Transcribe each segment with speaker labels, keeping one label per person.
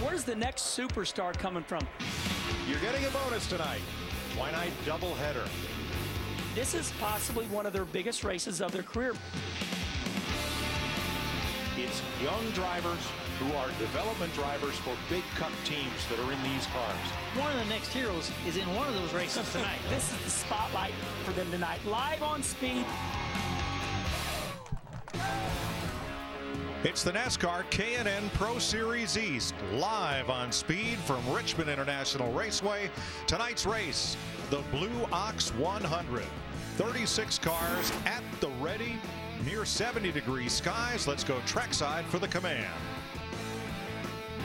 Speaker 1: Where's the next superstar coming from?
Speaker 2: You're getting a bonus tonight. Why not doubleheader?
Speaker 1: This is possibly one of their biggest races of their career.
Speaker 2: It's young drivers who are development drivers for big cup teams that are in these cars.
Speaker 3: One of the next heroes is in one of those races tonight.
Speaker 1: This is the spotlight for them tonight. Live on Speed.
Speaker 2: It's the NASCAR K&N Pro Series East, live on Speed from Richmond International Raceway. Tonight's race, the Blue Ox 100. 36 cars at the ready, near 70-degree skies. Let's go trackside for the command.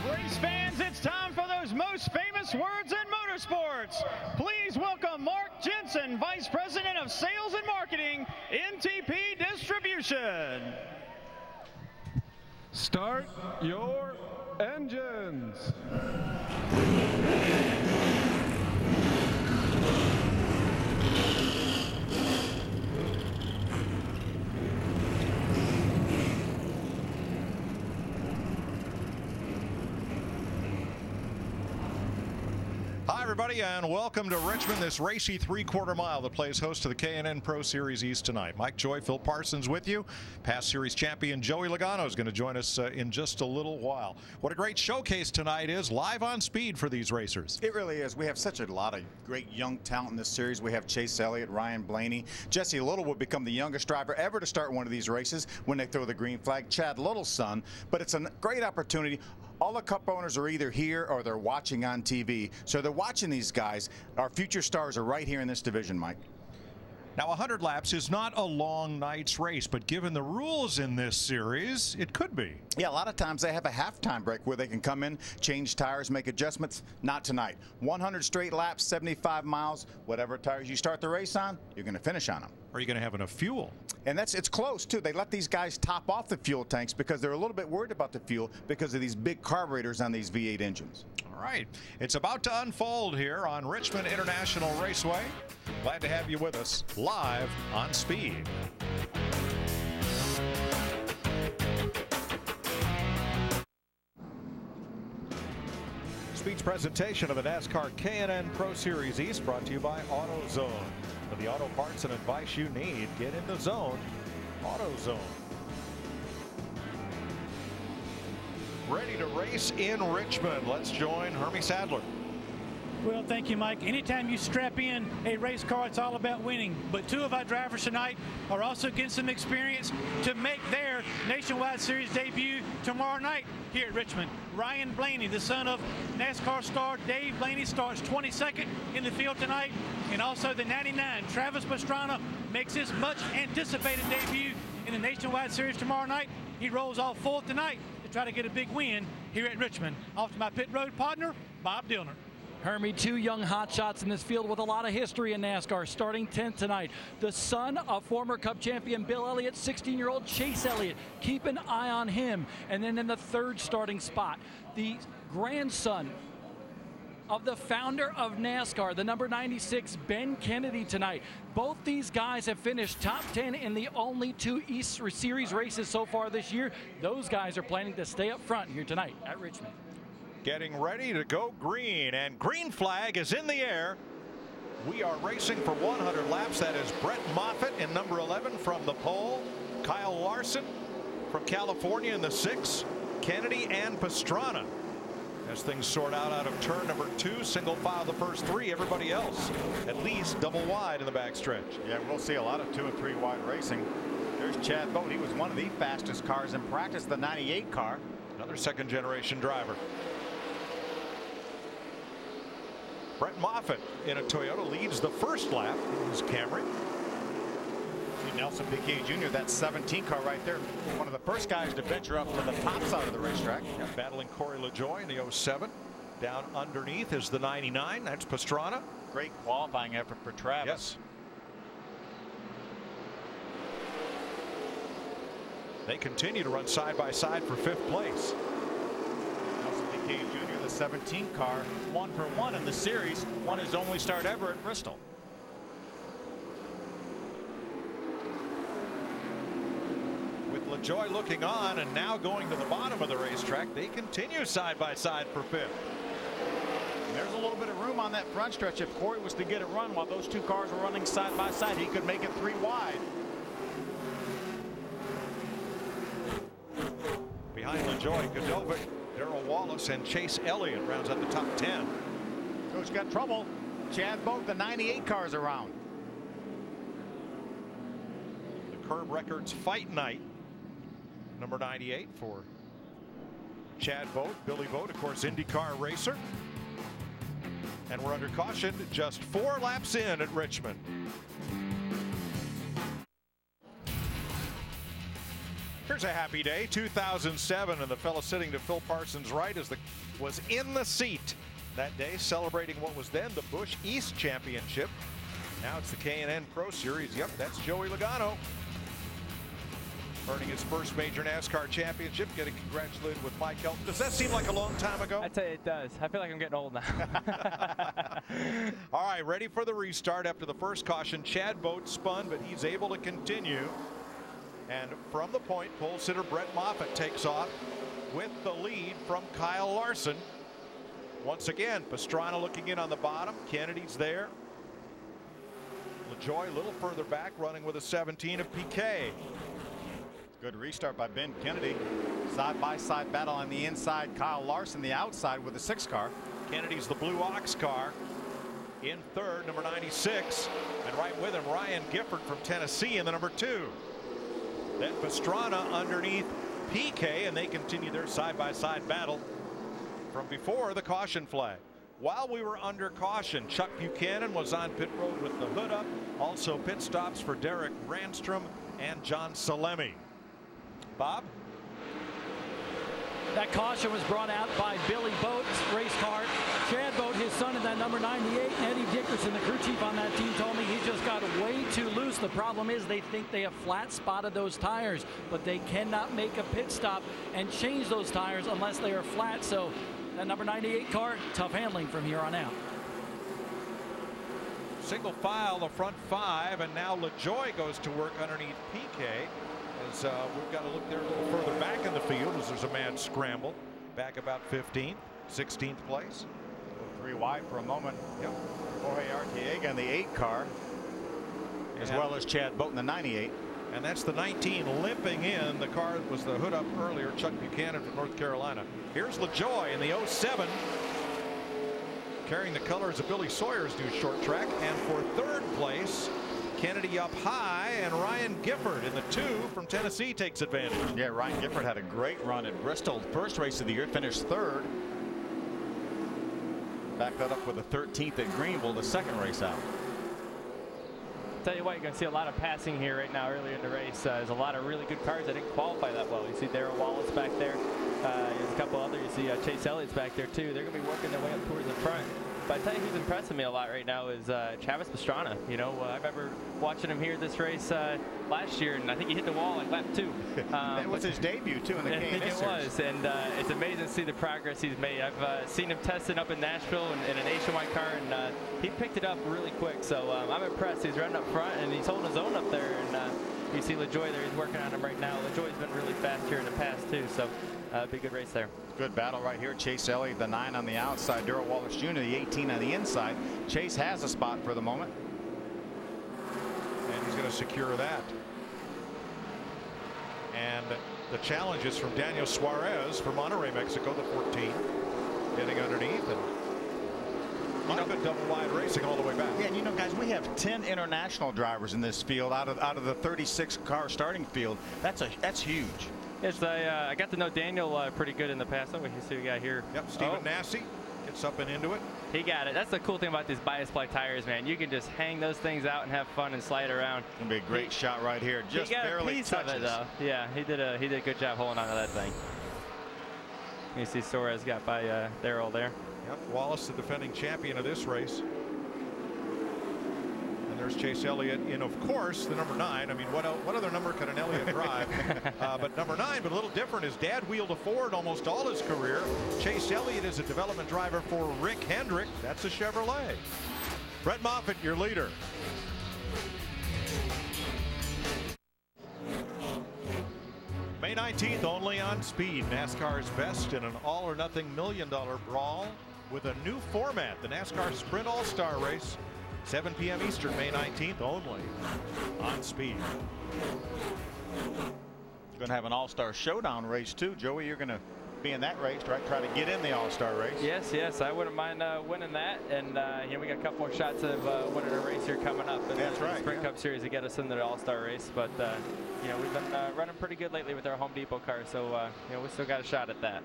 Speaker 4: Race fans, it's time for those most famous words in motorsports. Please welcome Mark Jensen, Vice President of Sales and Marketing, NTP Distribution.
Speaker 5: Start your engines.
Speaker 2: Hi, everybody, and welcome to Richmond, this racy three-quarter mile that plays host to the K&N Pro Series East tonight. Mike Joy, Phil Parsons with you. Past series champion Joey Logano is going to join us in just a little while. What a great showcase tonight is, live on Speed for these racers.
Speaker 6: It really is. We have such a lot of great young talent in this series. We have Chase Elliott, Ryan Blaney. Jesse Little will become the youngest driver ever to start one of these races when they throw the green flag. Chad Little's son. But it's a great opportunity. All the cup owners are either here or they're watching on TV. So they're watching these guys. Our future stars are right here in this division, Mike.
Speaker 2: Now, 100 laps is not a long night's race, but given the rules in this series, it could be.
Speaker 6: Yeah, a lot of times they have a halftime break where they can come in, change tires, make adjustments. Not tonight. 100 straight laps, 75 miles, whatever tires you start the race on, you're going to finish on them.
Speaker 2: Are you going to have enough fuel?
Speaker 6: And it's close, too. They let these guys top off the fuel tanks because they're a little bit worried about the fuel because of these big carburetors on these V8 engines.
Speaker 2: All right. It's about to unfold here on Richmond International Raceway. Glad to have you with us live on Speed. Speed's presentation of the NASCAR K&N Pro Series East brought to you by AutoZone. For the auto parts and advice you need, get in the zone. AutoZone. Ready to race in Richmond. Let's join Hermie Sadler.
Speaker 3: Well, thank you, Mike. Anytime you strap in a race car, it's all about winning. But two of our drivers tonight are also getting some experience to make their Nationwide Series debut tomorrow night here at Richmond. Ryan Blaney, the son of NASCAR star Dave Blaney, starts 22nd in the field tonight. And also the 99, Travis Pastrana, makes his much anticipated debut in the Nationwide Series tomorrow night. He rolls off fourth tonight to try to get a big win here at Richmond. Off to my pit road partner, Bob Dillner.
Speaker 1: Hermie, two young hotshots in this field with a lot of history in NASCAR, starting 10th tonight. The son of former Cup champion Bill Elliott, 16-year-old Chase Elliott. Keep an eye on him. And then in the third starting spot, the grandson of the founder of NASCAR, the number 96, Ben Kennedy tonight. Both these guys have finished top 10 in the only two East Series races so far this year. Those guys are planning to stay up front here tonight at Richmond.
Speaker 2: Getting ready to go green, and green flag is in the air. We are racing for 100 laps. That is Brett Moffitt in number 11 from the pole. Kyle Larson from California in the 6. Kennedy and Pastrana. As things sort out of turn number 2, single file the first 3. Everybody else at least double wide in the backstretch.
Speaker 6: Yeah, we'll see a lot of 2 and 3 wide racing. There's Chad Boat. He was one of the fastest cars in practice, the 98 car.
Speaker 2: Another second generation driver. Brett Moffitt in a Toyota leads the first lap in his Camry.
Speaker 6: Nelson Piquet Jr., that 17 car right there. One of the first guys to venture up to the top side of the racetrack.
Speaker 2: Battling Corey LaJoie in the 07. Down underneath is the 99. That's Pastrana.
Speaker 6: Great qualifying effort for Travis.
Speaker 2: Yes. They continue to run side by side for 5th place.
Speaker 6: Nelson Piquet Jr. 17 car, 1 for 1 in the series, won his only start ever at Bristol.
Speaker 2: With LaJoie looking on and now going to the bottom of the racetrack, they continue side by side for 5th.
Speaker 6: There's a little bit of room on that front stretch. If Corey was to get it run while those 2 cars were running side by side, he could make it 3 wide.
Speaker 2: Behind LaJoie, Godovic, Darrell Wallace, and Chase Elliott rounds out the top 10.
Speaker 6: Coach got trouble. Chad Boat, the 98 cars around.
Speaker 2: The Curb Records Fight Night, number 98 for Chad Boat. Billy Boat, of course, IndyCar racer. And we're under caution just 4 laps in at Richmond. Here's a happy day, 2007, and the fellow sitting to Phil Parsons' right was in the seat that day, celebrating what was then the Busch East Championship. Now it's the K&N Pro Series. Yep, that's Joey Logano, earning his first major NASCAR championship, getting congratulated with Mike Helton. Does that seem like a long time ago?
Speaker 7: I tell you, it does. I feel like I'm getting old now.
Speaker 2: All right, ready for the restart after the first caution. Chad Boat spun, but he's able to continue. And from the point, pole sitter Brett Moffitt takes off with the lead from Kyle Larson. Once again, Pastrana looking in on the bottom. Kennedy's there. LaJoie a little further back, running with a 17 of PK.
Speaker 6: Good restart by Ben Kennedy. Side-by-side battle on the inside. Kyle Larson the outside with the 6 car.
Speaker 2: Kennedy's the Blue Ox car. In third, number 96. And right with him, Ryan Gifford from Tennessee in the number 2. Then Pastrana underneath PK, and they continue their side-by-side battle from before the caution flag. While we were under caution, Chuck Buchanan was on pit road with the hood up. Also pit stops for Derek Randstrom and John Salemi. Bob?
Speaker 1: That caution was brought out by Billy Boat's race car. Chad Boat, his son, in that number 98. Eddie Dickerson, the crew chief on that team, told me he just got way too loose. The problem is they think they have flat spotted those tires, but they cannot make a pit stop and change those tires unless they are flat. So that number 98 car, tough handling from here on out.
Speaker 2: Single file, the front 5, and now LaJoie goes to work underneath PK. As we've got to look there a little further back in the field as there's a mad scramble. Back about 15th, 16th place.
Speaker 6: 3 wide for a moment.
Speaker 2: Yep.
Speaker 6: Jorge Arteaga in the 8 car, as well as Chad Boat in the 98.
Speaker 2: And that's the 19 limping in. The car that was the hood up earlier, Chuck Buchanan from North Carolina. Here's LaJoie in the 07, carrying the colors of Billy Sawyer's new short track. And for 3rd place, Kennedy up high, and Ryan Gifford in the 2 from Tennessee takes advantage.
Speaker 6: Yeah, Ryan Gifford had a great run at Bristol. First race of the year, finished 3rd. Back that up with a 13th at Greenville, the 2nd race out.
Speaker 7: Tell you what, you're going to see a lot of passing here right now earlier in the race. There's a lot of really good cars that didn't qualify that well. You see Darrell Wallace back there. There's a couple others. You see Chase Elliott's back there too. They're going to be working their way up towards the front. But I tell you who's impressing me a lot right now is Travis Pastrana. You know, I remember watching him here this race last year, and I think he hit the wall like lap 2.
Speaker 6: It was his debut too in the K&N
Speaker 7: series. It was, and it's amazing to see the progress he's made. I've seen him testing up in Nashville in a nationwide car, and he picked it up really quick. So I'm impressed. He's running up front, and he's holding his own up there. And you see LaJoie there. He's working on him right now. LaJoie's been really fast here in the past too. So be a good race there.
Speaker 6: Good battle right here. Chase Elliott, the 9 on the outside. Darrell Wallace Jr., the 18 on the inside. Chase has a spot for the moment.
Speaker 2: And he's going to secure that. And the challenge is from Daniel Suarez from Monterrey, Mexico, the 14. Getting underneath. And a lot of good double wide racing all the way back.
Speaker 6: Yeah, and you know, guys, we have 10 international drivers in this field out of the 36 car starting field. That's huge.
Speaker 7: Yes, I got to know Daniel pretty good in the past. Oh, you see we got here.
Speaker 2: Yep, Stephen Nassy gets up and into it.
Speaker 7: He got it. That's the cool thing about these bias ply tires, man. You can just hang those things out and have fun and slide around.
Speaker 6: It's gonna be a great shot right here. Just
Speaker 7: he got
Speaker 6: barely
Speaker 7: a piece
Speaker 6: touches.
Speaker 7: of it, though. Yeah, he did a good job holding on to that thing. You see Suarez got by Darrell there.
Speaker 2: Yep, Wallace, the defending champion of this race. And there's Chase Elliott in, of course, the number 9. I mean, what other number could an Elliott drive? But number 9, but a little different. His dad wheeled a Ford almost all his career. Chase Elliott is a development driver for Rick Hendrick. That's a Chevrolet. Brett Moffitt, your leader. May 19th, only on Speed. NASCAR's best in an all-or-nothing $1 million brawl with a new format, the NASCAR Sprint All-Star Race. 7 p.m. Eastern, May 19th, only on Speed.
Speaker 6: Going to have an All-Star Showdown race, too. Joey, you're going to be in that race, right? Try to get in the All-Star race.
Speaker 7: Yes, I wouldn't mind winning that. And here we got a couple more shots of winning a race here coming up. And
Speaker 6: that's right.
Speaker 7: The Sprint Cup Series to get us into the All-Star race. But, you know, we've been running pretty good lately with our Home Depot car. So, you know, we still got a shot at that.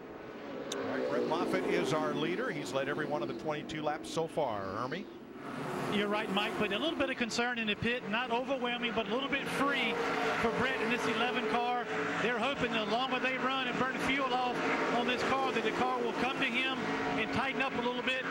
Speaker 2: All right, Brett Moffitt is our leader. He's led every one of the 22 laps so far. Ermy?
Speaker 3: You're right, Mike, but a little bit of concern in the pit, not overwhelming, but a little bit free for Brett in this 11 car. They're hoping the longer they run and burn fuel off on this car, that the car will come to him and tighten up a little bit.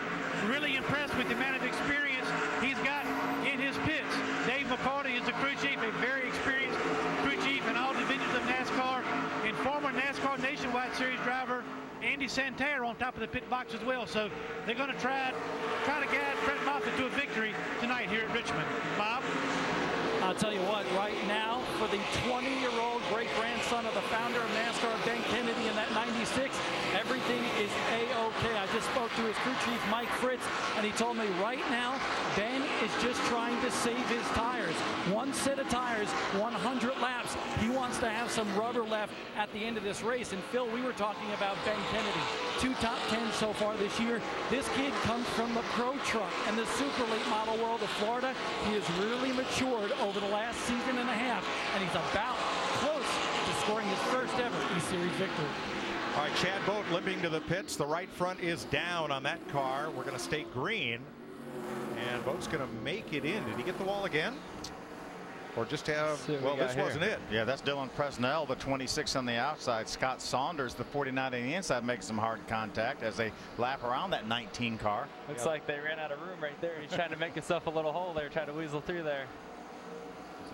Speaker 3: Really impressed with the amount of experience he's got in his pits. Dave McCarty is the crew chief, a very experienced crew chief in all divisions of NASCAR, and former NASCAR Nationwide Series driver Andy Santerre on top of the pit box as well. So they're going to try to guide Brett Moffitt to a victory tonight here at Richmond. Bob?
Speaker 1: I'll tell you what, right now, for the 20-year-old great-grandson of the founder of NASCAR, Ben Kennedy, in that 96, everything is A-OK. I just spoke to his crew chief, Mike Fritz, and he told me right now, Ben is just trying to save his tires. One set of tires, 100 laps. He wants to have some rubber left at the end of this race. And Phil, we were talking about Ben Kennedy. 2 top 10s so far this year. This kid comes from the pro truck and the super late model world of Florida. He has really matured over the last season and a half, and he's about close to scoring his first ever E-Series victory.
Speaker 2: All right, Chad Boat limping to the pits. The right front is down on that car. We're going to stay green, and Boat's going to make it in. Did he get the wall again? Or just have, well, this wasn't it.
Speaker 6: Yeah, that's Dylan Presnell, the 26 on the outside. Scott Saunders, the 49 on the inside, makes some hard contact as they lap around that 19 car.
Speaker 7: Looks like they ran out of room right there. He's trying to make himself a little hole there, trying to weasel through there.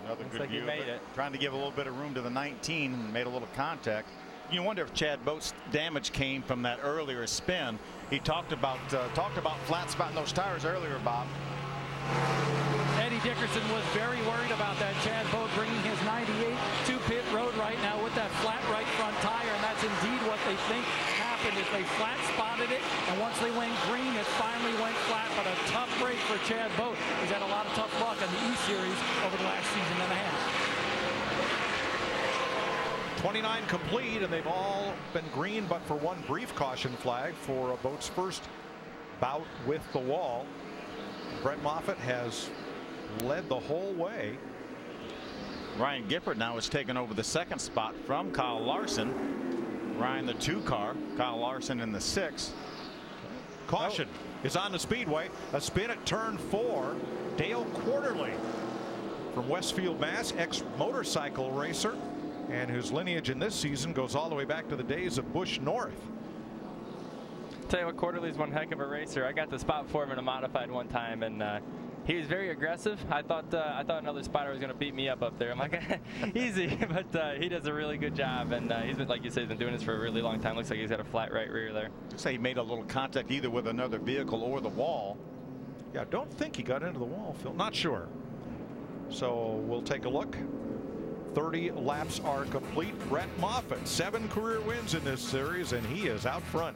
Speaker 6: Another
Speaker 7: Looks
Speaker 6: good
Speaker 7: like
Speaker 6: view.
Speaker 7: He made it.
Speaker 6: Trying to give a little bit of room to the 19 and made a little contact. You wonder if Chad Boat's damage came from that earlier spin. He talked about flat spotting those tires earlier, Bob.
Speaker 1: Eddie Dickerson was very worried about that. Chad Boat bringing his 98 to pit road right now with that flat right front tire, and that's indeed what they think happened. Is they flat spotted it, and once they went green, it finally went flat. But a tough break for Chad Boat. He's had a lot of tough luck on the E-Series over the last season and a half.
Speaker 2: 29 complete, and they've all been green but for one brief caution flag for Boat's first bout with the wall. Brett Moffitt has led the whole way.
Speaker 6: Ryan Gifford now has taken over the second spot from Kyle Larson. Ryan the 2 car, Kyle Larson in the 6.
Speaker 2: Caution is on the speedway. A spin at turn 4. Dale Quarterly from Westfield, Mass, ex-motorcycle racer, and whose lineage in this season goes all the way back to the days of Busch North.
Speaker 7: Tell you what, Quarterly's one heck of a racer. I got the spot for him in a modified one time, and he was very aggressive. I thought another spotter was going to beat me up there. I'm like, easy, but he does a really good job, and he's been, like you said, he's been doing this for a really long time. Looks like he's got a flat right rear there.
Speaker 6: Say he made a little contact either with another vehicle or the wall.
Speaker 2: Yeah, don't think he got into the wall, Phil. Not sure. So we'll take a look. 30 laps are complete. Brett Moffitt, 7 career wins in this series, and he is out front.